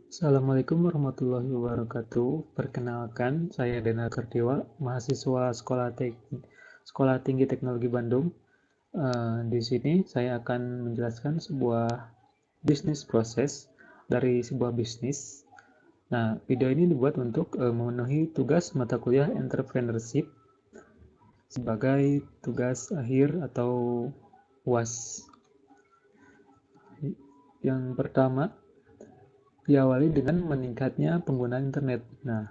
Assalamualaikum warahmatullahi wabarakatuh. Perkenalkan, saya Dena Kartiwa, mahasiswa Sekolah Tinggi Teknologi Bandung. Di sini saya akan menjelaskan sebuah bisnis proses dari sebuah bisnis. Nah, video ini dibuat untuk memenuhi tugas mata kuliah entrepreneurship sebagai tugas akhir atau UAS. Yang pertama, diawali dengan meningkatnya pengguna internet. Nah,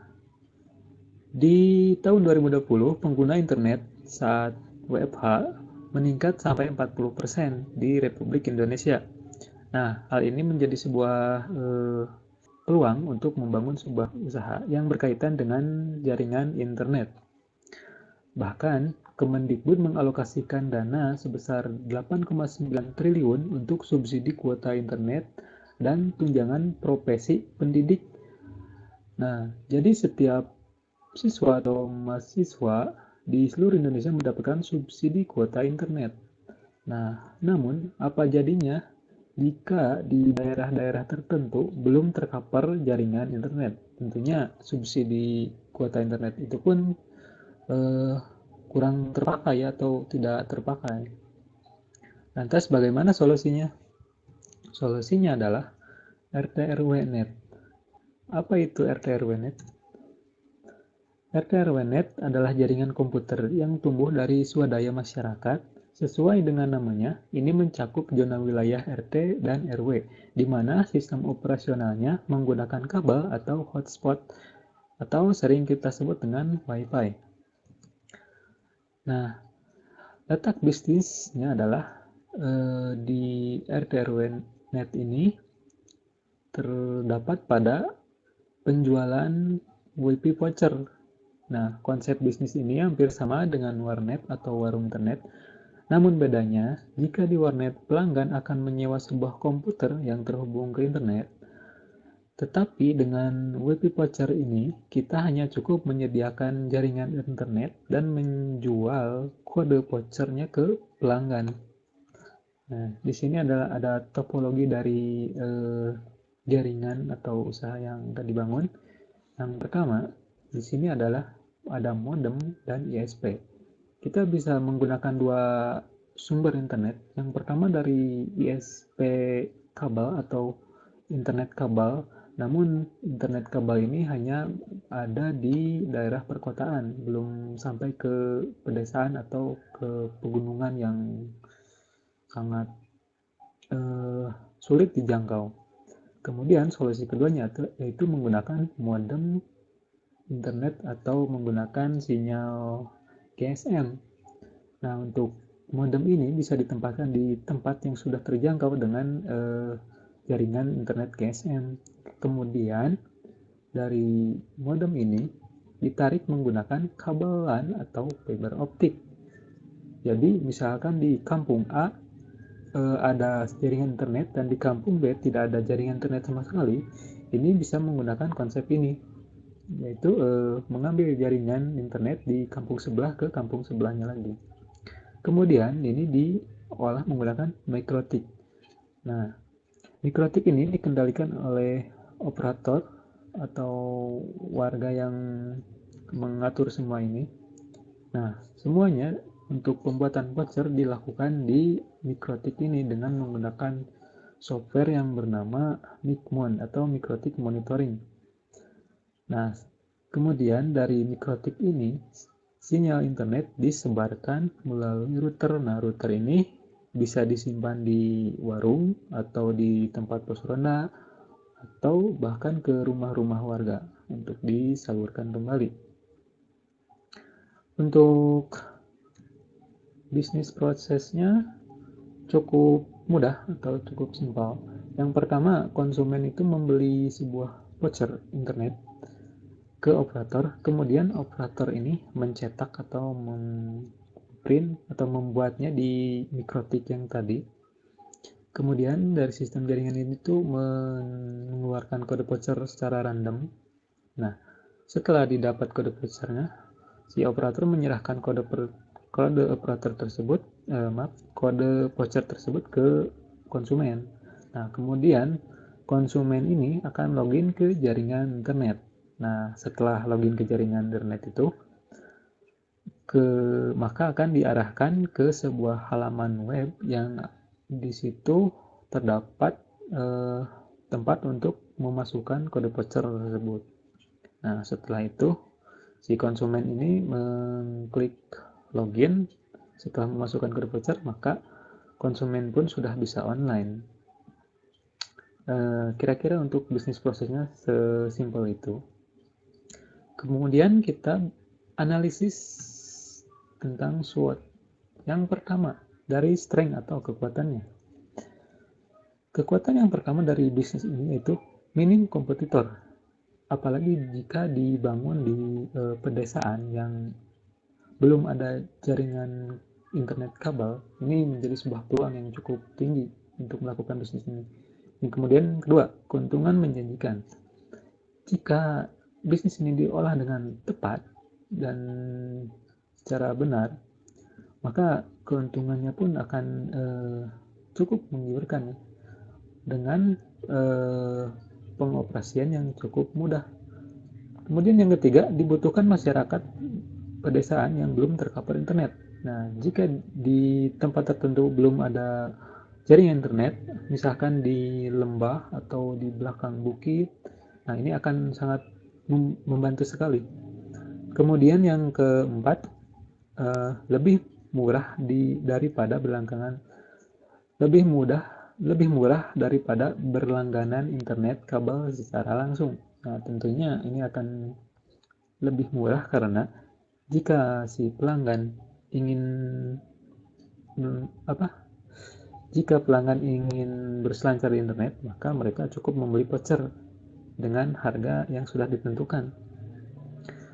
di tahun 2020, pengguna internet saat WFH meningkat sampai 40% di Republik Indonesia. Nah, hal ini menjadi sebuah peluang untuk membangun sebuah usaha yang berkaitan dengan jaringan internet. Bahkan, Kemendikbud mengalokasikan dana sebesar 8,9 triliun untuk subsidi kuota internet dan tunjangan profesi pendidik. Nah, jadi setiap siswa atau mahasiswa di seluruh Indonesia mendapatkan subsidi kuota internet. Nah, namun apa jadinya jika di daerah-daerah tertentu belum terkapar jaringan internet? Tentunya subsidi kuota internet itu pun eh, kurang terpakai atau tidak terpakai. Lantas bagaimana solusinya? Solusinya adalah RT/RW-Net. Apa itu RT/RW-Net? RT/RW-Net adalah jaringan komputer yang tumbuh dari swadaya masyarakat. Sesuai dengan namanya, ini mencakup zona wilayah RT dan RW, di mana sistem operasionalnya menggunakan kabel atau hotspot, atau sering kita sebut dengan Wi-Fi. Nah, letak bisnisnya adalah di RT/RW-Net ini terdapat pada penjualan WiFi voucher. Nah, konsep bisnis ini hampir sama dengan warnet atau warung internet. Namun bedanya, jika di warnet pelanggan akan menyewa sebuah komputer yang terhubung ke internet, tetapi dengan WiFi voucher ini, kita hanya cukup menyediakan jaringan internet dan menjual kode vouchernya ke pelanggan. Nah, di sini ada topologi dari jaringan atau usaha yang akan dibangun. Yang pertama, di sini adalah ada modem dan ISP. Kita bisa menggunakan dua sumber internet. Yang pertama dari ISP kabel atau internet kabel, namun internet kabel ini hanya ada di daerah perkotaan, belum sampai ke pedesaan atau ke pegunungan yang sangat sulit dijangkau. Kemudian solusi keduanya yaitu menggunakan modem internet atau menggunakan sinyal GSM. Nah, untuk modem ini bisa ditempatkan di tempat yang sudah terjangkau dengan jaringan internet GSM. Kemudian dari modem ini ditarik menggunakan kabel LAN atau fiber optik. Jadi misalkan di kampung A ada jaringan internet dan di kampung B tidak ada jaringan internet sama sekali, ini bisa menggunakan konsep ini, yaitu mengambil jaringan internet di kampung sebelah ke kampung sebelahnya lagi. Kemudian ini diolah menggunakan mikrotik. Nah, mikrotik ini dikendalikan oleh operator atau warga yang mengatur semua ini. Nah, semuanya untuk pembuatan voucher dilakukan di mikrotik ini dengan menggunakan software yang bernama Micmon atau Mikrotik Monitoring. Nah, kemudian dari mikrotik ini, sinyal internet disebarkan melalui router. Nah, router ini bisa disimpan di warung atau di tempat pos ronda atau bahkan ke rumah-rumah warga untuk disalurkan kembali. Untuk bisnis prosesnya cukup mudah atau cukup simpel. Yang pertama, konsumen itu membeli sebuah voucher internet ke operator, kemudian operator ini mencetak atau memprint atau membuatnya di mikrotik yang tadi. Kemudian dari sistem jaringan ini tuh mengeluarkan kode voucher secara random. Nah, setelah didapat kode vouchernya, si operator menyerahkan kode voucher tersebut ke konsumen. Nah, kemudian konsumen ini akan login ke jaringan internet. Nah, setelah login ke jaringan internet itu, maka akan diarahkan ke sebuah halaman web yang di situ terdapat tempat untuk memasukkan kode voucher tersebut. Nah, setelah itu si konsumen ini mengklik login. Setelah memasukkan kode voucher, maka konsumen pun sudah bisa online. Kira-kira untuk bisnis prosesnya sesimpel itu. Kemudian kita analisis tentang SWOT. Yang pertama, dari strength atau kekuatannya. Kekuatan yang pertama dari bisnis ini yaitu minim kompetitor. Apalagi jika dibangun di pedesaan yang belum ada jaringan internet kabel, ini menjadi sebuah peluang yang cukup tinggi untuk melakukan bisnis ini. Yang kemudian kedua, keuntungan menjanjikan. Jika bisnis ini diolah dengan tepat dan secara benar, maka keuntungannya pun akan cukup menggiurkan dengan pengoperasian yang cukup mudah. Kemudian yang ketiga, dibutuhkan masyarakat pedesaan yang belum tercover internet. Nah, jika di tempat tertentu belum ada jaringan internet, misalkan di lembah atau di belakang bukit, nah ini akan sangat membantu sekali. Kemudian yang keempat, lebih murah daripada berlangganan, lebih murah daripada berlangganan internet kabel secara langsung. Nah, tentunya ini akan lebih murah karena jika si pelanggan ingin berselancar di internet, maka mereka cukup membeli voucher dengan harga yang sudah ditentukan.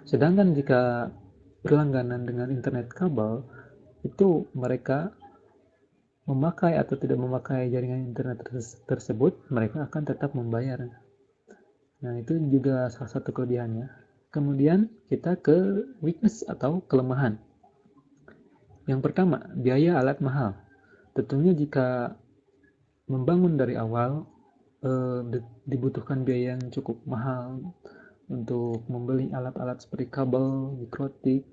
Sedangkan jika berlangganan dengan internet kabel, itu mereka memakai atau tidak memakai jaringan internet tersebut, mereka akan tetap membayar. Nah, itu juga salah satu kelebihannya. Kemudian kita ke weakness atau kelemahan. Yang pertama, biaya alat mahal. Tentunya jika membangun dari awal dibutuhkan biaya yang cukup mahal untuk membeli alat-alat seperti kabel, mikrotik,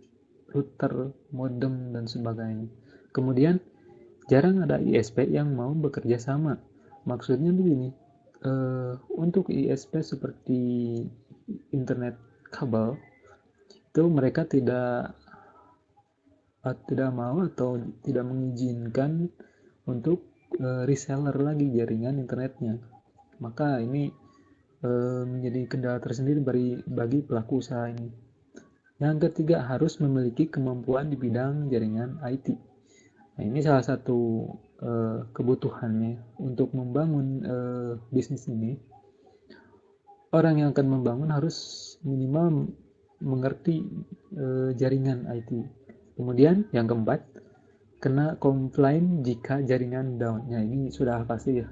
router, modem, dan sebagainya. Kemudian jarang ada ISP yang mau bekerja sama. Maksudnya begini, untuk ISP seperti internet kabel itu mereka tidak mau atau tidak mengizinkan untuk reseller lagi jaringan internetnya. Maka ini menjadi kendala tersendiri bagi pelaku usaha ini. Yang ketiga, harus memiliki kemampuan di bidang jaringan IT. Nah, ini salah satu kebutuhannya untuk membangun bisnis ini. Orang yang akan membangun harus minimal mengerti jaringan IT. Kemudian yang keempat, kena komplain jika jaringan down. Nah, ini sudah pasti ya.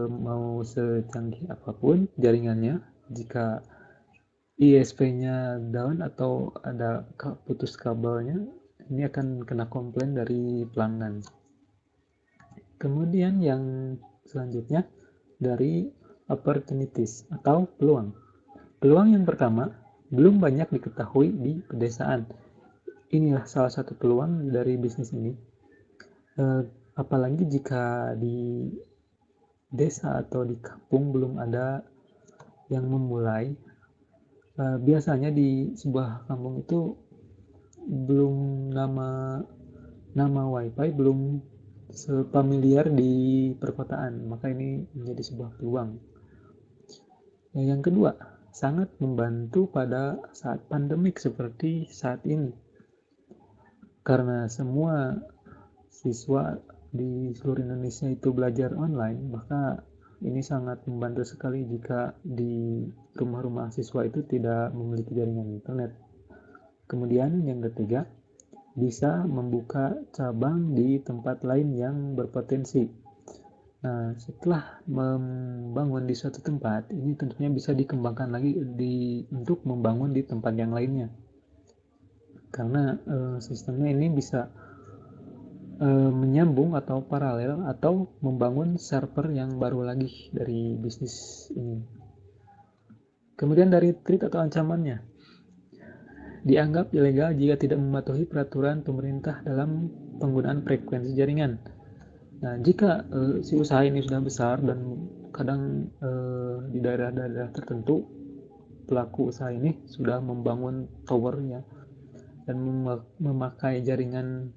Mau secanggih apapun jaringannya, jika ISP-nya down atau ada putus kabelnya, ini akan kena komplain dari pelanggan. Kemudian yang selanjutnya dari opportunities atau peluang. Peluang yang pertama, belum banyak diketahui di pedesaan. Inilah salah satu peluang dari bisnis ini. Apalagi jika di desa atau di kampung belum ada yang memulai. Biasanya di sebuah kampung itu belum nama wifi belum familiar di perkotaan, maka ini menjadi sebuah peluang. Yang kedua, sangat membantu pada saat pandemik seperti saat ini, karena semua siswa di seluruh Indonesia itu belajar online, maka ini sangat membantu sekali jika di rumah-rumah siswa itu tidak memiliki jaringan internet. Kemudian yang ketiga, bisa membuka cabang di tempat lain yang berpotensi. Nah, setelah membangun di suatu tempat, ini tentunya bisa dikembangkan lagi untuk membangun di tempat yang lainnya. Karena sistemnya ini bisa menyambung atau paralel atau membangun server yang baru lagi dari bisnis ini. Kemudian dari threat atau ancamannya, dianggap ilegal jika tidak mematuhi peraturan pemerintah dalam penggunaan frekuensi jaringan. Nah, jika si usaha ini sudah besar dan kadang di daerah-daerah tertentu pelaku usaha ini sudah membangun towernya dan memakai jaringan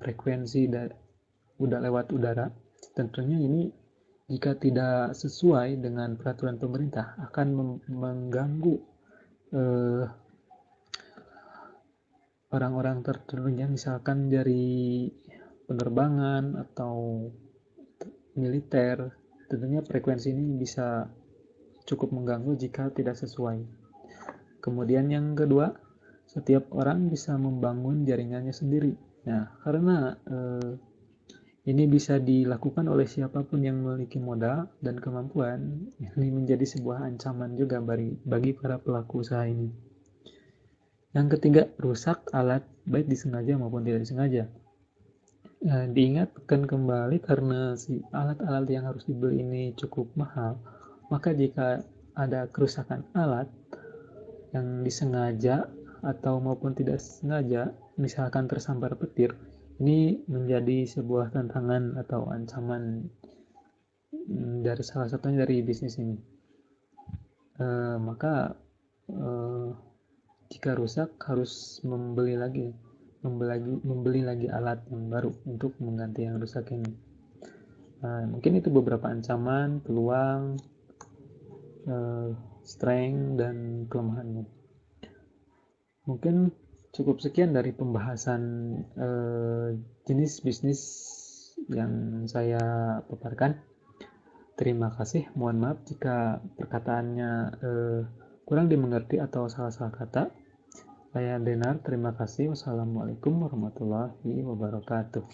frekuensi udah lewat udara, tentunya ini jika tidak sesuai dengan peraturan pemerintah akan mengganggu orang-orang tertentunya, misalkan dari penerbangan atau militer. Tentunya frekuensi ini bisa cukup mengganggu jika tidak sesuai. Kemudian yang kedua, setiap orang bisa membangun jaringannya sendiri. Nah, karena ini bisa dilakukan oleh siapapun yang memiliki modal dan kemampuan, ini menjadi sebuah ancaman juga bagi para pelaku usaha ini. Yang ketiga, rusak alat baik disengaja maupun tidak disengaja. Diingatkan kembali karena si alat-alat yang harus dibeli ini cukup mahal, maka jika ada kerusakan alat yang disengaja atau maupun tidak sengaja, misalkan tersambar petir, ini menjadi sebuah tantangan atau ancaman dari salah satunya dari bisnis ini. Maka jika rusak harus membeli lagi alat yang baru untuk mengganti yang rusak ini. Mungkin itu beberapa ancaman, peluang, strength, dan kelemahannya. Mungkin cukup sekian dari pembahasan jenis bisnis yang saya paparkan. Terima kasih, mohon maaf jika perkataannya kurang dimengerti atau salah-salah kata. Saya Denar, terima kasih. Wassalamualaikum warahmatullahi wabarakatuh.